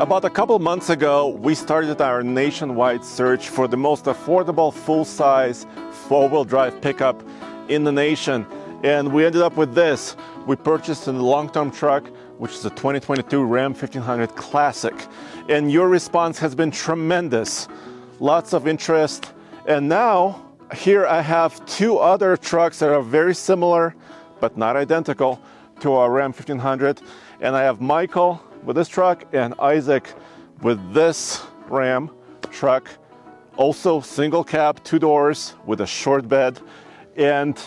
About a couple months ago, we started our nationwide search for the most affordable full-size four-wheel drive pickup in the nation. And we ended up with this. We purchased a long-term truck, which is a 2022 Ram 1500 Classic. And your response has been tremendous. Lots of interest. And now, here I have two other trucks that are very similar, but not identical, to our Ram 1500. And I have Michael with this truck and Isaac with this Ram truck. Also single cab, two doors with a short bed. And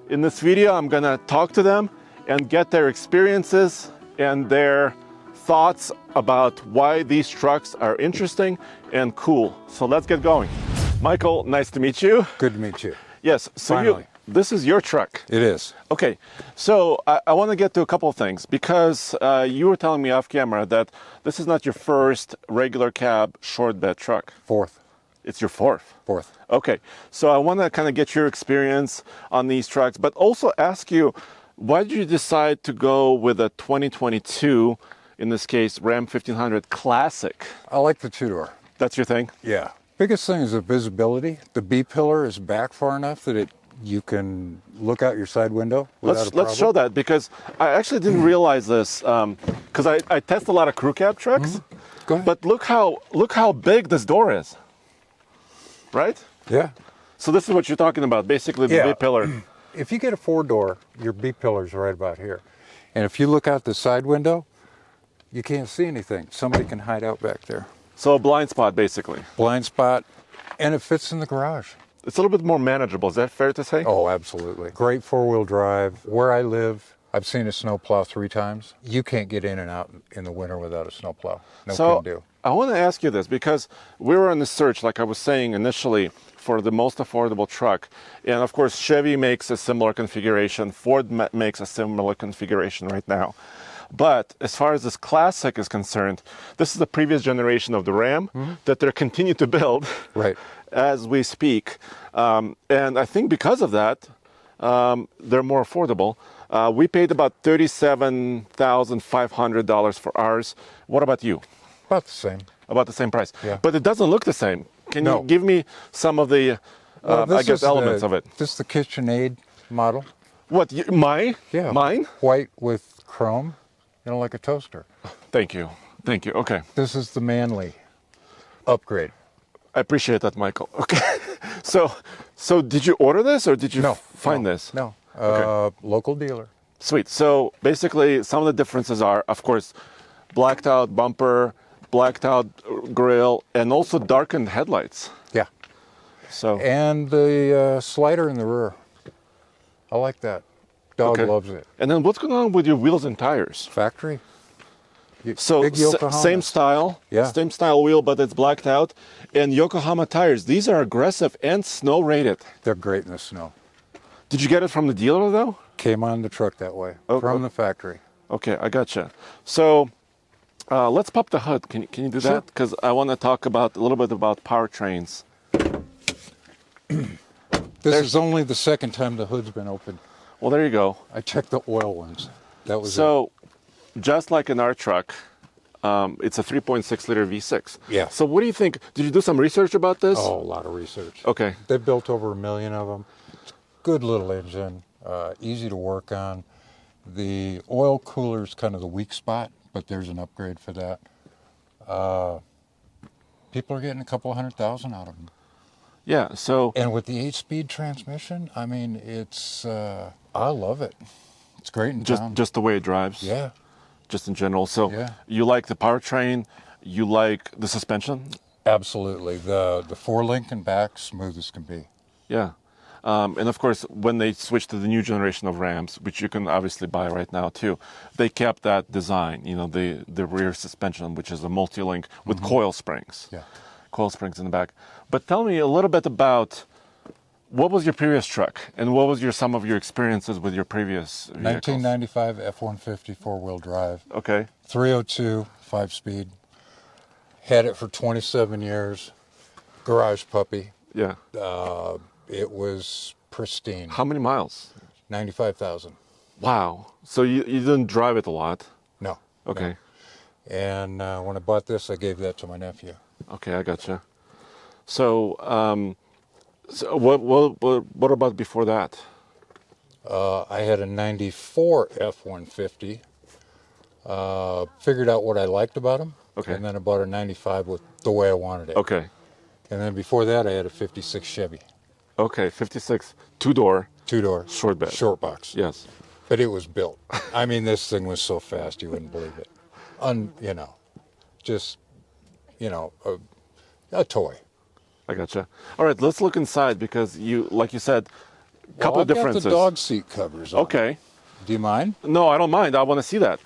in this video, I'm gonna talk to them and get their experiences and their thoughts about why these trucks are interesting and cool. So let's get going. Michael, nice to meet you. Good to meet you. Yes, so this is your truck. It is. Okay, so I want to get to a couple of things because you were telling me off camera that this is not your first regular cab short bed truck. Fourth. It's your fourth? Fourth. Okay, so I want to kind of get your experience on these trucks, but also ask you, why did you decide to go with a 2022, in this case, Ram 1500 Classic? I like the two-door. That's your thing? Yeah. Biggest thing is the visibility. The B-pillar is back far enough that you can look out your side window without a problem. Let's show that, because I actually didn't realize this, because I test a lot of crew cab trucks. Mm-hmm. Go ahead. But look how big this door is, right? Yeah. So this is what you're talking about, basically the B-pillar. If you get a four-door, your B-pillar is right about here. And if you look out the side window, you can't see anything. Somebody can hide out back there. So a blind spot, basically. Blind spot, and it fits in the garage. It's a little bit more manageable. Is that fair to say? Oh, absolutely. Great four-wheel drive. Where I live, I've seen a snowplow 3 times. You can't get in and out in the winter without a snowplow. No can do. I want to ask you this because we were on the search, like I was saying initially, for the most affordable truck. And of course, Chevy makes a similar configuration. Ford makes a similar configuration right now. But as far as this Classic is concerned, this is the previous generation of the Ram that they're continuing to build as we speak. And I think because of that, they're more affordable. We paid about $37,500 for ours. What about you? About the same. About the same price. Yeah. But it doesn't look the same. Can you give me some of the, I guess, elements of it? This is the KitchenAid model. What, mine? Yeah. Mine? White with chrome, like a toaster. Thank you. Thank you. Okay. This is the Manly upgrade. I appreciate that, Michael. Okay. So did you order this or did you find this? No. Okay. Local dealer. Sweet. So basically, some of the differences are, of course, blacked out bumper, blacked out grille, and also darkened headlights. Yeah. So. And the slider in the rear. I like that. Dog loves it. And then what's going on with your wheels and tires? Factory. So same style, same style wheel, but it's blacked out. And Yokohama tires, these are aggressive and snow rated. They're great in the snow. Did you get it from the dealer though? Came on the truck that way, from the factory. Okay, I gotcha. So let's pop the hood. Can you do that? Because I want to talk a little bit about powertrains. This is only the second time the hood's been opened. Well, there you go. I checked the oil ones. That was so. Just like in our truck, it's a 3.6 liter V6. Yeah. So what do you think? Did you do some research about this? Oh, a lot of research. Okay. They built over 1 million of them. Good little engine, easy to work on. The oil cooler is kind of the weak spot, but there's an upgrade for that. People are getting a couple $100,000 out of them. Yeah, so... And with the 8-speed transmission, I mean, it's... I love it. It's great in town. Just the way it drives? Yeah. Just in general. So you like the powertrain, you like the suspension? Absolutely. The 4-link and back, smooth as can be. Yeah. And of course, when they switched to the new generation of Rams, which you can obviously buy right now too, they kept that design, the rear suspension, which is a multi-link with coil springs. Yeah. Coil springs in the back. But tell me a little bit about what was your previous truck and what was some of your experiences with your previous vehicles? 1995 F-150 4-wheel drive. Okay. 302, 5-speed. Had it for 27 years. Garage puppy. Yeah. It was pristine. How many miles? 95,000. Wow. So you didn't drive it a lot? No. Okay. And when I bought this, I gave that to my nephew. Okay, I gotcha. So, so what about before that? I had a 94 F-150. Figured out what I liked about them. Okay. And then I bought a 95 with the way I wanted it. Okay. And then before that, I had a 56 Chevy. Okay, 56, two-door, Two-door. short bed. Short box. Yes. But it was built. I mean, this thing was so fast, you wouldn't believe it. Just, a toy. I gotcha. All right, let's look inside because like you said, a couple of I've differences. got the dog seat covers on. Okay. Do you mind? No, I don't mind. I want to see that.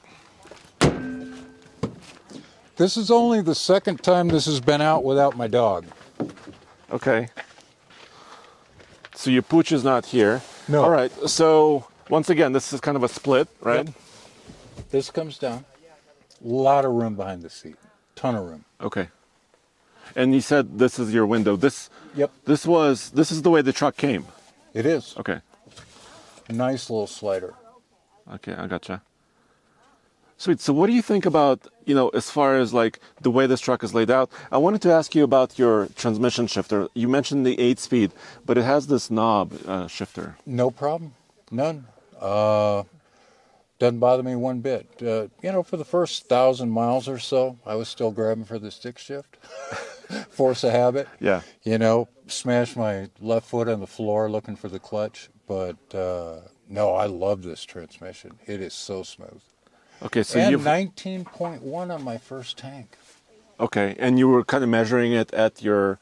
This is only the second time this has been out without my dog. Okay. So your pooch is not here. No. All right. So once again, this is kind of a split, right? Yep. This comes down. A lot of room behind the seat. Ton of room. Okay. And you said this is your window. Yep. This is the way the truck came. It is. Okay. Nice little slider. Okay, I gotcha. Sweet. So what do you think about, as far as like the way this truck is laid out? I wanted to ask you about your transmission shifter. You mentioned the 8-speed, but it has this knob shifter. No problem. None. Doesn't bother me one bit. For the first 1,000 miles or so, I was still grabbing for the stick shift. Force of habit. Yeah. Smash my left foot on the floor looking for the clutch. But no, I love this transmission. It is so smooth. Okay, so and you've 19.1 on my first tank. Okay, and you were kind of measuring it at the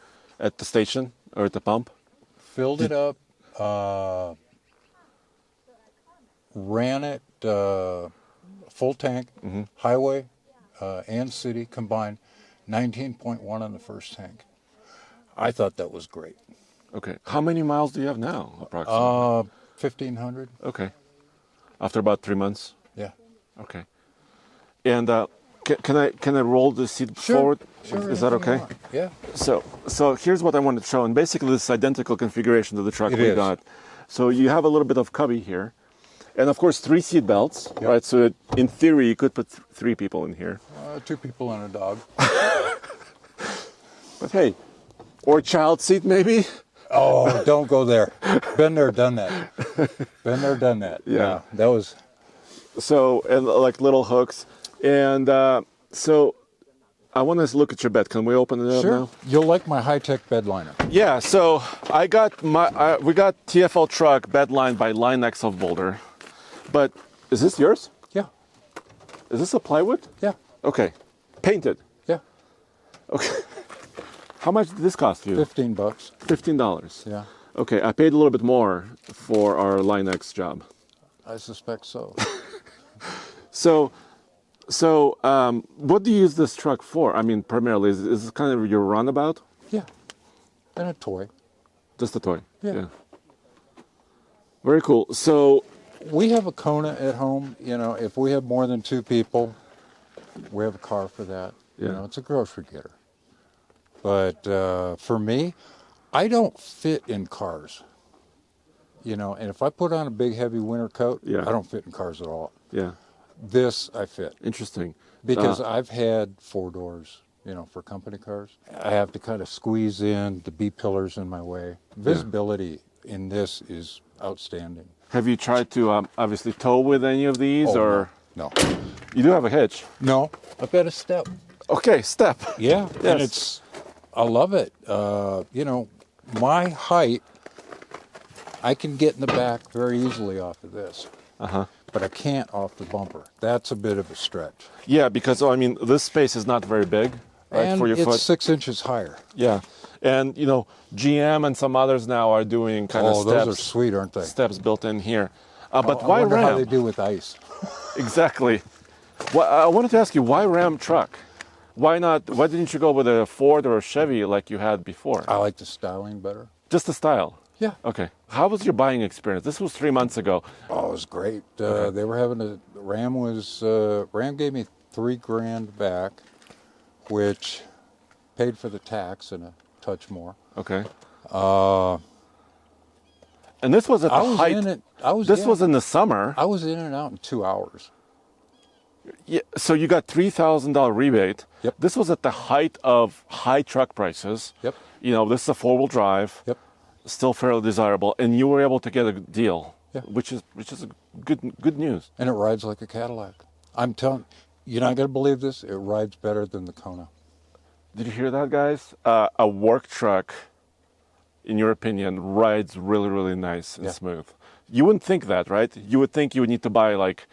station or at the pump? Filled it up, ran it full tank, highway and city combined, 19.1 on the first tank. I thought that was great. Okay, how many miles do you have now, approximately? 1,500. Okay, after about 3 months. Yeah. Okay, and can I roll the seat forward? Sure. Is that okay? Yeah. So here's what I wanted to show, and basically this is identical configuration to the truck we got. So you have a little bit of cubby here, and of course 3 seat belts, right? So in theory you could put 3 people in here. 2 people and a dog. But hey, or child seat maybe. Oh, don't go there. Been there, done that. Been there, done that. Yeah. That was. So, and like little hooks. And so I want to look at your bed. Can we open it up now? You'll like my high-tech bed liner. Yeah, so we got TFL truck bed lined by Linex of Boulder. But is this yours? Yeah. Is this a plywood? Yeah. Okay. Painted? Yeah. Okay. How much did this cost you? $15. $15. Yeah. Okay, I paid a little bit more for our Linex job. I suspect so. So, what do you use this truck for? I mean, primarily, is this kind of your runabout? Yeah. And a toy. Just a toy? Yeah. Very cool. So, we have a Kona at home. If we have more than 2 people, we have a car for that. Yeah. It's a grocery getter. But for me, I don't fit in cars. And if I put on a big, heavy winter coat, Yeah. I don't fit in cars at all. yeah, This, I fit. interesting. Because I've had 4 doors, for company cars. I have to kind of squeeze in the B-pillars in my way. Visibility in this is outstanding. Have you tried to obviously tow with any of these, Oh, or No. you do have a hitch? No. I've got a step. Okay, step. Yeah. Yes. And I love it. My height, I can get in the back very easily off of this. But I can't off the bumper. That's a bit of a stretch. Yeah, because this space is not very big, right, And for your it's foot. 6 inches higher. Yeah, and GM and some others now are doing kind of Oh, steps. those are sweet, aren't they? Steps built in here. But I why wonder Ram? how they do with ice. Exactly. Well, I wanted to ask you, why Ram truck? Why not? Why didn't you go with a Ford or a Chevy like you had before? I like the styling better. Just the style. Yeah. Okay. How was your buying experience? This was 3 months ago. Oh, it was great. They were having Ram gave me $3,000 back, which paid for the tax and a touch more. Okay. And this was at the height. In it. This was in the summer. I was in and out in 2 hours. Yeah, so you got $3,000 rebate. Yep. This was at the height of high truck prices. Yep. You know, this is a four-wheel drive. Yep. Still fairly desirable, and you were able to get a deal, Yeah. which is a good news. And it rides like a Cadillac. I'm telling you're not going to believe this. It rides better than the Kona. Did you hear that, guys? A work truck, in your opinion, rides really, really nice and Yeah. smooth. You wouldn't think that, right? You would think you would need to buy like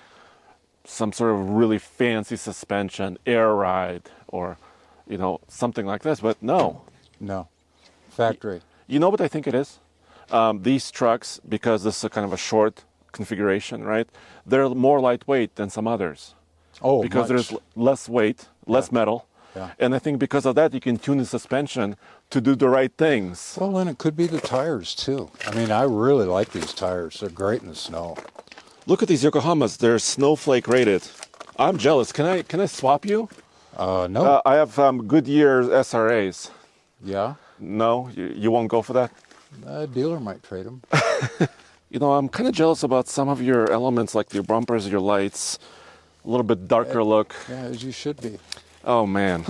some sort of really fancy suspension, air ride, or you know, something like this. But no. No. Factory. You know what I think it is? These trucks, because this is a kind of a short configuration, right? They're more lightweight than some others. Oh, because much. there's less weight, less metal. Yeah. And I think because of that, you can tune the suspension to do the right things. Well, and it could be the tires too. I mean, I really like these tires. They're great in the snow. Look at these Yokohamas. They're snowflake rated. I'm jealous. Can I swap you? No. I have Goodyear SRAs. Yeah. No, you won't go for that? A dealer might trade them. You know, I'm kind of jealous about some of your elements, like your bumpers, your lights, a little bit darker look. Yeah, as you should be. Oh, man.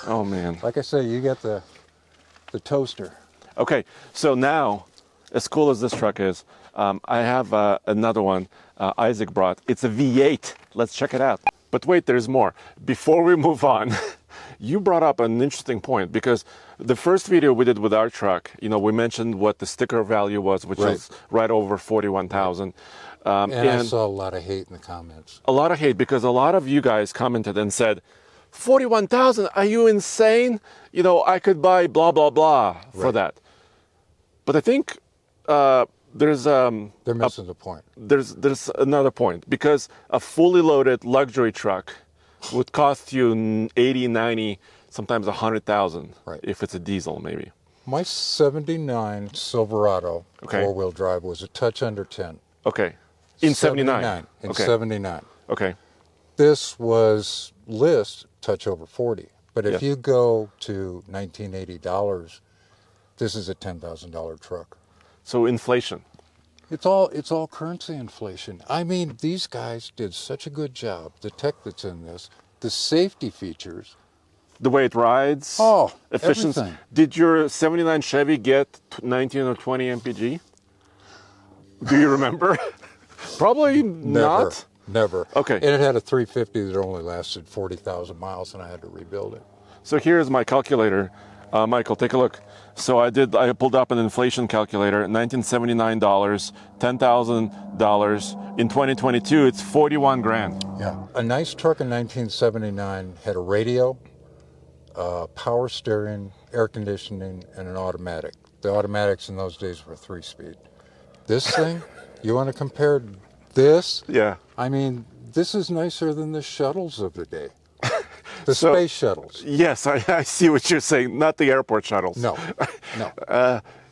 Oh, man. Like I say, you get the toaster. Okay, so now, as cool as this truck is, I have another one Isaac brought. It's a V8. Let's check it out. But wait, there's more. Before we move on, you brought up an interesting point, because the first video we did with our truck, you know, we mentioned what the sticker value was, which was right over 41,000. And I saw a lot of hate in the comments. A lot of hate, because a lot of you guys commented and said, 41,000, are you insane? You know, I could buy blah, blah, blah for that. But I think there's They're missing the point. there's another point, because a fully loaded luxury truck would cost you 80, 90, sometimes 100,000 if it's a diesel, maybe. My 79 Silverado four-wheel drive was a touch under 10. Okay. In 79. In Okay. 79. Okay. This was list touch over 40. But if you go to $1980, this is a $10,000 truck. So inflation. It's all currency inflation. I mean, these guys did such a good job. The tech that's in this, the safety features. The way it rides. Oh, efficiency. everything. Did your 79 Chevy get 19 or 20 mpg? Do you remember? Probably not. Never. Okay. And it had a 350 that only lasted 40,000 miles, and I had to rebuild it. So here's my calculator. Michael, take a look. So I pulled up an inflation calculator, $1979, $10,000. In 2022, it's 41 grand. Yeah. A nice truck in 1979 had a radio, power steering, air conditioning, and an automatic. The automatics in those days were 3-speed. This thing, you want to compare this? Yeah. I mean, this is nicer than the shuttles of the day. The space shuttles. Yes, I see what you're saying. Not the airport shuttles. No.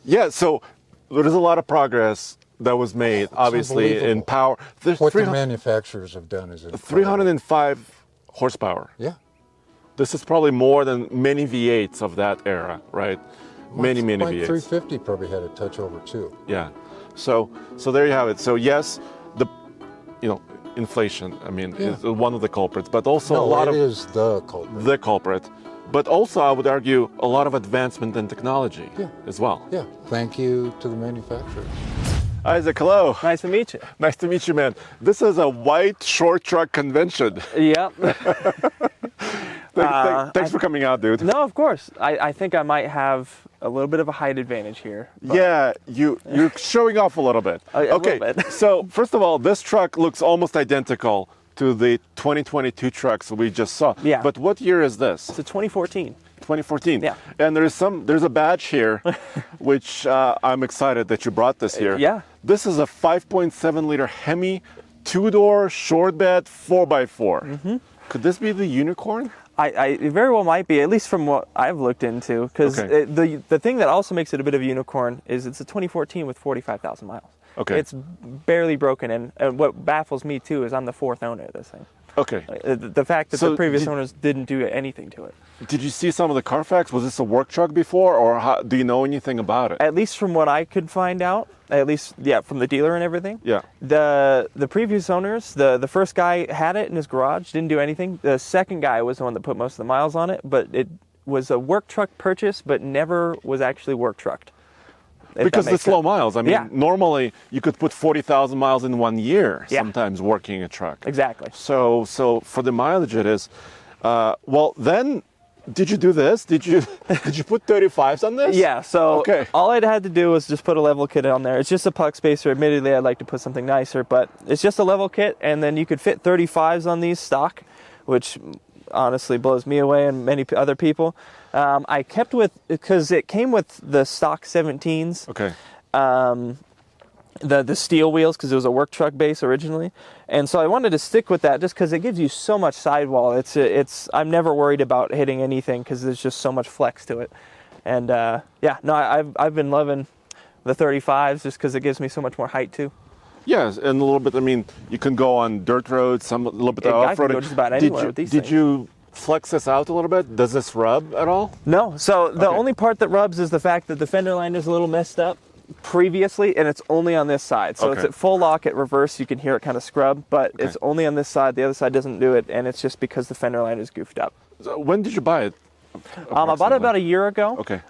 Yeah, so there's a lot of progress that was made, obviously, in power. There's What the manufacturers have done is incredible. 305 horsepower. Yeah. This is probably more than many V8s of that era, right? Many My V8s. 350 probably had a touch over 2. Yeah. So there you have it. So yes, inflation, I mean, is one of the culprits, but also a lot it of is the culprit. the culprit. But also, I would argue, a lot of advancement in technology as well. Yeah. Thank you to the manufacturers. Isaac, hello. Nice to meet you. Nice to meet you, man. This is a white short truck convention. Yep. Thanks for coming out, dude. No, of course. I think I might have a little bit of a height advantage here. Yeah, you're showing off a little bit. A Okay, little bit. So first of all, this truck looks almost identical to the 2022 trucks we just saw. Yeah. But what year is this? It's a 2014. 2014. Yeah. And there's a badge here, which I'm excited that you brought this here. Yeah. This is a 5.7 liter Hemi, 2-door, short bed, 4x4. Mm-hmm. Could this be the unicorn? It very well might be, at least from what I've looked into, because the thing that also makes it a bit of a unicorn is it's a 2014 with 45,000 miles. Okay. It's barely broken in, and what baffles me too is I'm the fourth owner of this thing. Okay. The fact that So the previous owners didn't do anything to it. Did you see some of the Carfax? Was this a work truck before, or do you know anything about it? At least from what I could find out, at least, yeah, from the dealer and everything. Yeah. The previous owners, the first guy had it in his garage, didn't do anything. The second guy was the one that put most of the miles on it, but it was a work truck purchase, but never was actually work trucked. Because it's low miles. I mean, Yeah. normally you could put 40,000 miles in 1 year, Yeah. sometimes working a truck. Exactly. So for the mileage it is. Well, then, did you do this? Did you put 35s on this? Yeah, so Okay. all I'd had to do was just put a level kit on there. It's just a puck spacer. Admittedly, I'd like to put something nicer, but it's just a level kit, and then you could fit 35s on these stock, which honestly blows me away and many other people. I kept with, because it came with the stock 17s. Okay. The steel wheels, because it was a work truck base originally, and so I wanted to stick with that just because it gives you so much sidewall. I'm never worried about hitting anything because there's just so much flex to it. And yeah, no, I've been loving the 35s just because it gives me so much more height too. Yes, and a little bit. I mean, you can go on dirt roads, a little bit of I off-roading. can go just about anywhere with these Did things. you flex this out a little bit? Does this rub at all? No, so the Okay. only part that rubs is the fact that the fender liner is a little messed up previously, and it's only on this side. So it's Okay. at full lock at reverse. You can hear it kind of scrub, but Okay. it's only on this side. The other side doesn't do it, and it's just because the fender liner is goofed up. So when did you buy it? I bought it about a year ago. Okay.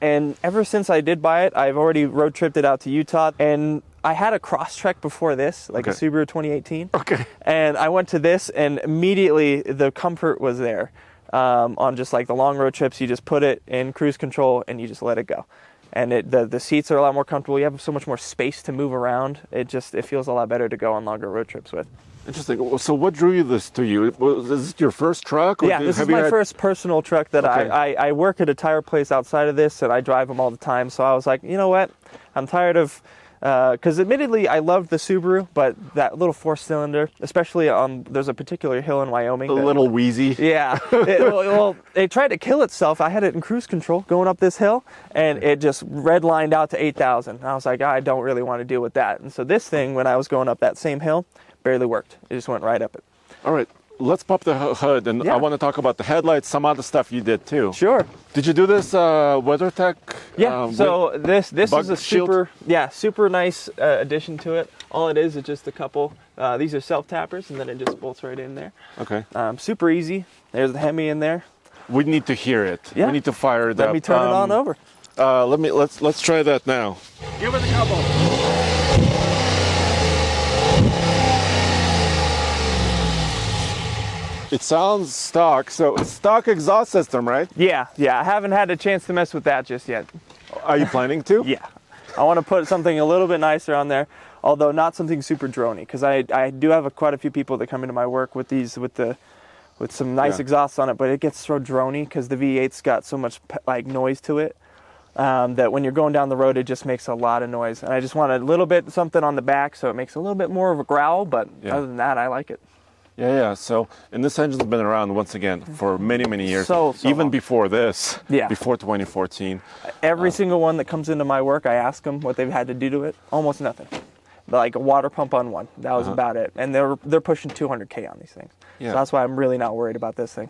And ever since I did buy it, I've already road tripped it out to Utah. And I had a Crosstrek before this, like a Okay. Subaru 2018. Okay. And I went to this, and immediately the comfort was there. On just like the long road trips, you just put it in cruise control and you just let it go. And the seats are a lot more comfortable. You have so much more space to move around. It feels a lot better to go on longer road trips with. Interesting. So what drew this to you? Was this your first truck? Or Yeah, this is my first personal truck that Okay. I work at a tire place outside of this, and I drive them all the time. So I was like, you know what? I'm tired of, because admittedly I loved the Subaru, but that little 4-cylinder, especially there's a particular hill in Wyoming. A little wheezy. Yeah. It tried to kill itself. I had it in cruise control going up this hill, and it just redlined out to 8,000. And I was like, I don't really want to deal with that. And so this thing, when I was going up that same hill, barely worked. It just went right up it. All right. Let's pop the hood, and Yeah. I want to talk about the headlights, some other stuff you did too. Sure. Did you do this WeatherTech? Yeah. So this bug is a shield? super nice addition to it. All it is just a couple. These are self tappers, and then it just bolts right in there. Okay. Super easy. There's the Hemi in there. We need to hear it. Yeah. We need to fire it up. Let me turn it on over. Let's try that now. Give it a couple. It sounds stock. So it's stock exhaust system, right? Yeah. I haven't had a chance to mess with that just yet. Are you planning to? Yeah. I want to put something a little bit nicer on there, although not something super drony, because I do have quite a few people that come into my work with some nice Yeah. exhausts on it, but it gets so drony because the V8's got so much like noise to it that when you're going down the road, it just makes a lot of noise. And I just want a little bit something on the back so it makes a little bit more of a growl, but Yeah. other than that, I like it. Yeah. So, and this engine's been around once again for many, many years. So even long. before this. Yeah. Before 2014. Every single one that comes into my work, I ask them what they've had to do to it. Almost nothing. Like a water pump on one. That was about it. And they're pushing 200K on these things. Yeah. So that's why I'm really not worried about this thing.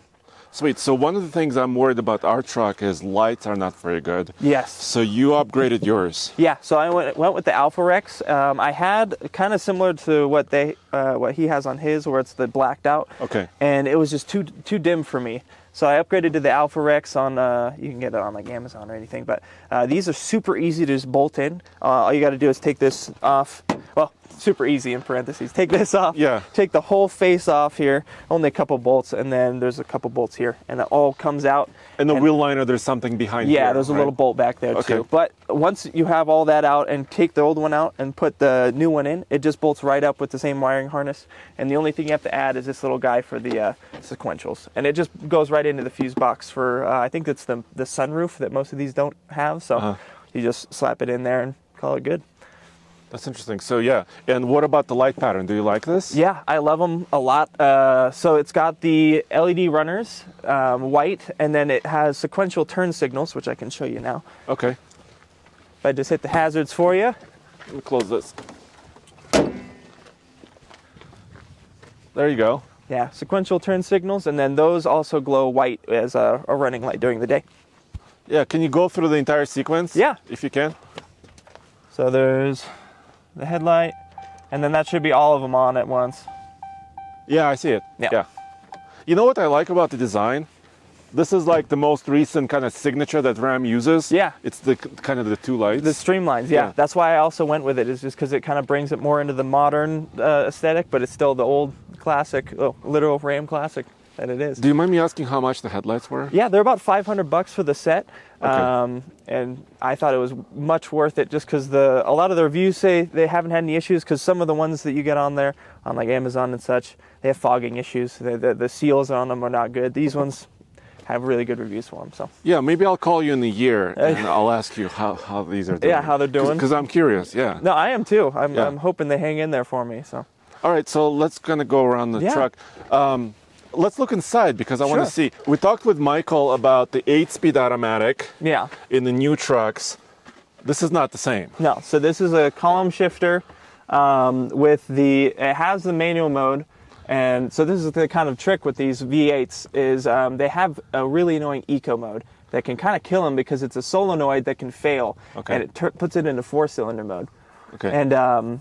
Sweet. So one of the things I'm worried about our truck is lights are not very good. Yes. So you upgraded yours. Yeah, so I went with the Alpha Rex. I had kind of similar to what he has on his, where it's the blacked out. Okay. And it was just too dim for me. So I upgraded to the Alpha Rex on, you can get it on like Amazon or anything, but these are super easy to just bolt in. All you got to do is take this off. Well, super easy in parentheses. Take this off. Yeah. Take the whole face off here. Only a couple bolts, and then there's a couple bolts here, and it all comes out. And the wheel liner, there's something behind Yeah, here, there's a right? little bolt back there Okay. too. But once you have all that out and take the old one out and put the new one in, it just bolts right up with the same wiring harness. And the only thing you have to add is this little guy for the sequentials. And it just goes right into the fuse box for, I think it's the sunroof that most of these don't have. So you just slap it in there and call it good. That's interesting. So yeah. And what about the light pattern? Do you like this? Yeah, I love them a lot. So it's got the LED runners, white, and then it has sequential turn signals, which I can show you now. Okay. If I just hit the hazards for you. Let me close this. There you go. Yeah, sequential turn signals, and then those also glow white as a running light during the day. Yeah, can you go through the entire sequence? Yeah. If you can. So there's the headlight, and then that should be all of them on at once. Yeah, I see it. Yeah. You know what I like about the design? This is like the most recent kind of signature that Ram uses. Yeah. It's the kind of the two lights. The streamlines, yeah. Yeah. That's why I also went with it, is just because it kind of brings it more into the modern aesthetic, but it's still the old classic, literal Ram classic that it is. Do you mind me asking how much the headlights were? Yeah, they're about $500 for the set, Okay. and I thought it was much worth it just because a lot of the reviews say they haven't had any issues, because some of the ones that you get on there, on like Amazon and such, they have fogging issues. The seals on them are not good. These ones have really good reviews for them. So Yeah, maybe I'll call you in a year and I'll ask you how these are doing. yeah, how they're doing. Because I'm curious, yeah. No, I am too. Yeah. I'm hoping they hang in there for me. So All right, so let's kind of go around the Yeah. truck. Let's look inside because I want Sure. to see. We talked with Michael about the 8-speed automatic yeah. in the new trucks. This is not the same. No, so this is a column shifter it has the manual mode. And so this is the kind of trick with these V8s is they have a really annoying eco mode that can kind of kill them because it's a solenoid that can fail. Okay. And it puts it into 4-cylinder mode. Okay. And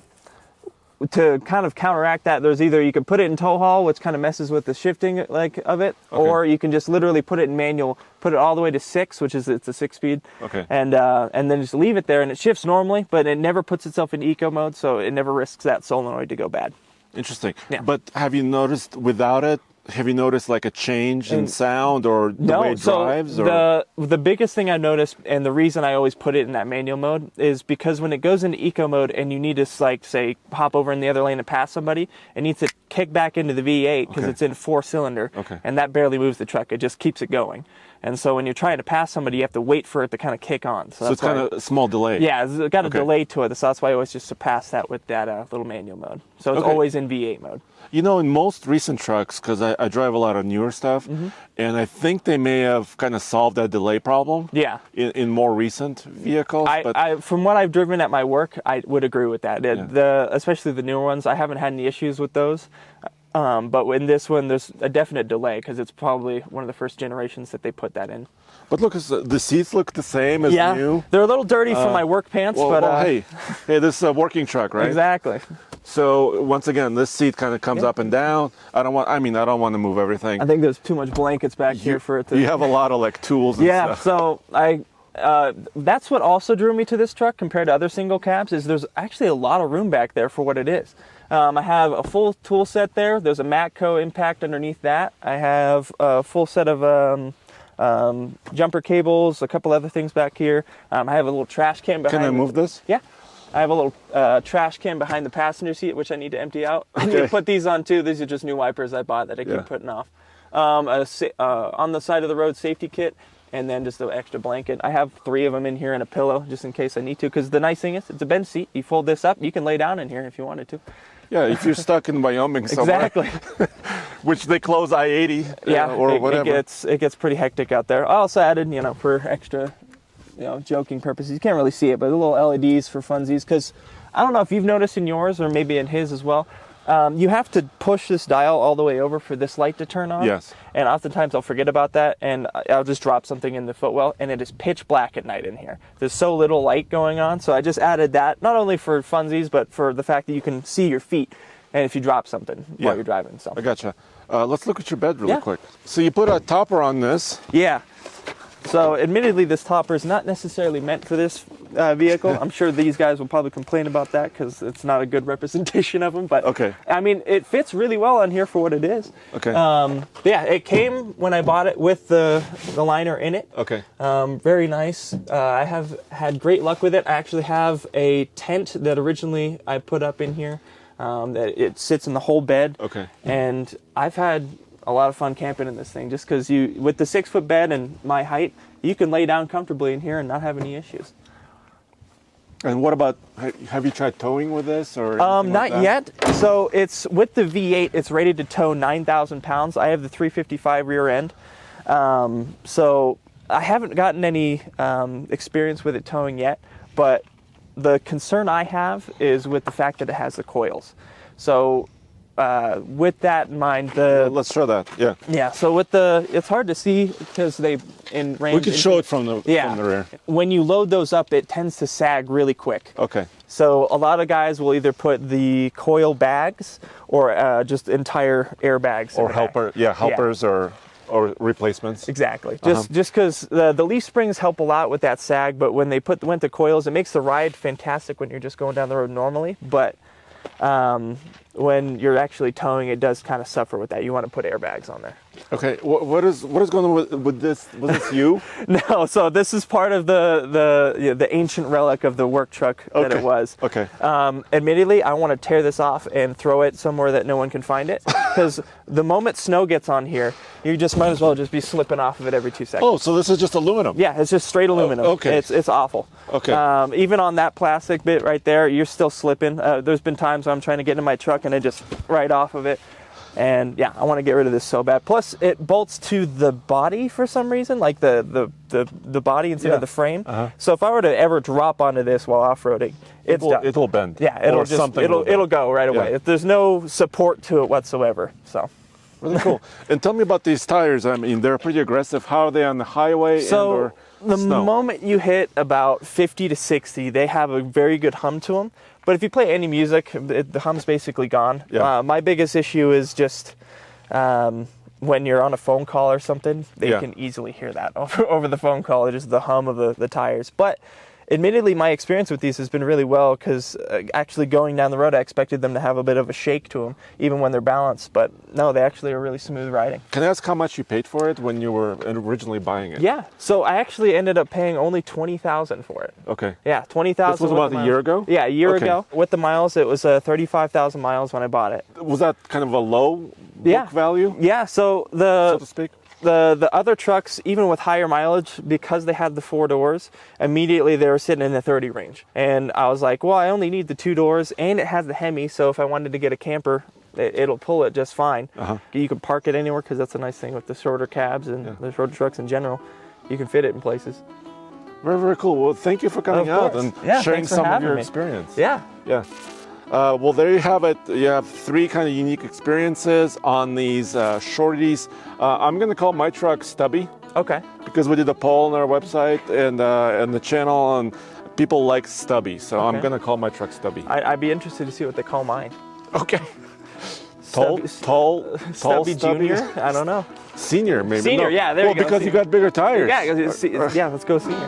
to kind of counteract that, there's either you can put it in tow haul, which kind of messes with the shifting of it, or you can just literally put it in manual, put it all the way to 6, which is it's a 6-speed, Okay. and then just leave it there, and it shifts normally, but it never puts itself in eco mode, so it never risks that solenoid to go bad. Interesting. Yeah. But have you noticed without it, have you noticed like a change in sound or the way it drives? So the biggest thing I noticed, and the reason I always put it in that manual mode, is because when it goes into eco mode and you need to like say hop over in the other lane and pass somebody, it needs to kick back into the V8 because Okay. it's in 4-cylinder, Okay. and that barely moves the truck. It just keeps it going. And so when you're trying to pass somebody, you have to wait for it to kind of kick on. So it's kind of a small delay. yeah, it's got a Okay. delay to it, so that's why I always just surpass that with that little manual mode. So it's Okay. always in V8 mode. You know, in most recent trucks, because I drive a lot of newer stuff, Mm-hmm. and I think they may have kind of solved that delay problem. Yeah. In more recent vehicles. But From what I've driven at my work, I would agree with that. Especially the newer ones, I haven't had any issues with those. But in this one, there's a definite delay because it's probably one of the first generations that they put that in. But look, the seats look the same as new. They're a little dirty from my work pants, Well, but hey, this is a working truck, right? exactly. So once again, this seat kind of comes Yeah. up and down. I don't want to move everything. I think there's too much blankets back here for it to. You have a lot of like tools and Yeah, stuff. so that's what also drew me to this truck compared to other single cabs is there's actually a lot of room back there for what it is. I have a full tool set there. There's a Matco impact underneath that. I have a full set of jumper cables, a couple other things back here. I have a little trash can behind. Can I move this? Yeah. I have a little trash can behind the passenger seat, which I need to empty out. I need to put these on too. These are just new wipers I bought that I keep putting off. On the side of the road safety kit, and then just an extra blanket. I have 3 of them in here and a pillow just in case I need to. Because the nice thing is, it's a bench seat. You fold this up, you can lay down in here if you wanted to. Yeah, if you're stuck in Wyoming somewhere, Exactly. which they close I-80 Yeah, or whatever. It gets pretty hectic out there. I also added, for extra, joking purposes. You can't really see it, but the little LEDs for funsies. Because I don't know if you've noticed in yours or maybe in his as well. You have to push this dial all the way over for this light to turn on. Yes. And oftentimes I'll forget about that, and I'll just drop something in the footwell, and it is pitch black at night in here. There's so little light going on, so I just added that, not only for funsies, but for the fact that you can see your feet, and if you drop something while you're driving. So. I gotcha. Let's look at your bed really Yeah. quick. So you put a topper on this. Yeah. So admittedly, this topper is not necessarily meant for this vehicle. I'm sure these guys will probably complain about that because it's not a good representation of them. But Okay. I mean, it fits really well on here for what it is. Okay. Yeah, it came when I bought it with the liner in it. Okay. Very nice. I have had great luck with it. I actually have a tent that originally I put up in here. That it sits in the whole bed. Okay. And I've had a lot of fun camping in this thing just because with the 6-foot bed and my height, you can lay down comfortably in here and not have any issues. And what about, have you tried towing with this or anything like Not that? yet. So it's with the V8, it's rated to tow 9,000 pounds. I have the 355 rear end. So I haven't gotten any experience with it towing yet, but the concern I have is with the fact that it has the coils. So with that in mind, Let's show that. Yeah. yeah. So it's hard to see because they in range. We can show it from the rear. When you load those up, it tends to sag really quick. Okay. So a lot of guys will either put the coil bags or just entire airbags. Or helpers or replacements. Exactly. Just because the leaf springs help a lot with that sag, but when they went to coils, it makes the ride fantastic when you're just going down the road normally. But when you're actually towing, it does kind of suffer with that. You want to put airbags on there. Okay. What is going on with this? Was this you? No. So this is part of the ancient relic of the work truck that it was. Okay. Admittedly, I want to tear this off and throw it somewhere that no one can find it, because the moment snow gets on here, you just might as well just be slipping off of it every 2 seconds. Oh, so this is just aluminum? Yeah, it's just straight aluminum. Okay. It's awful. Okay. Even on that plastic bit right there, you're still slipping. There's been times when I'm trying to get in my truck and it just right off of it. And yeah, I want to get rid of this so bad. Plus, it bolts to the body for some reason, like the body instead of the frame. So if I were to ever drop onto this while off-roading, it'll bend. Yeah, it'll go right away. Yeah. If there's no support to it whatsoever. So. Really cool. And tell me about these tires. I mean, they're pretty aggressive. How are they on the highway So and/or the snow? moment you hit about 50 to 60, they have a very good hum to them. But if you play any music, the hum's basically gone. Yeah. My biggest issue is just when you're on a phone call or something, they can easily hear that over the phone call, just the hum of the tires. But admittedly, my experience with these has been really well, because actually going down the road, I expected them to have a bit of a shake to them, even when they're balanced. But no, they actually are really smooth riding. Can I ask how much you paid for it when you were originally buying it? Yeah, so I actually ended up paying only $20,000 for it. Okay. Yeah, $20,000. This was about a year ago? Yeah, a year ago. With the miles, it was 35,000 miles when I bought it. Was that kind of a low book value? Yeah, so so to speak? The other trucks, even with higher mileage, because they had the 4 doors, immediately they were sitting in the 30 range. And I was like, well, I only need the 2 doors, and it has the Hemi, so if I wanted to get a camper, it'll pull it just fine. You can park it anywhere, because that's a nice thing with the shorter cabs and the shorter trucks in general. You can fit it in places. Very, very cool. Well, thank you for coming out and sharing some of your experience. Yeah. Yeah. Well, there you have it. You have 3 kind of unique experiences on these shorties. I'm going to call my truck Stubby. Okay. Because we did a poll on our website and the channel, and people like Stubby. So I'm going to call my truck Stubby. I'd be interested to see what they call mine. Okay. Tall Stubby Junior? I don't know. Senior, maybe. Senior, yeah, there you go. Well, because you got bigger tires. Yeah, let's go senior.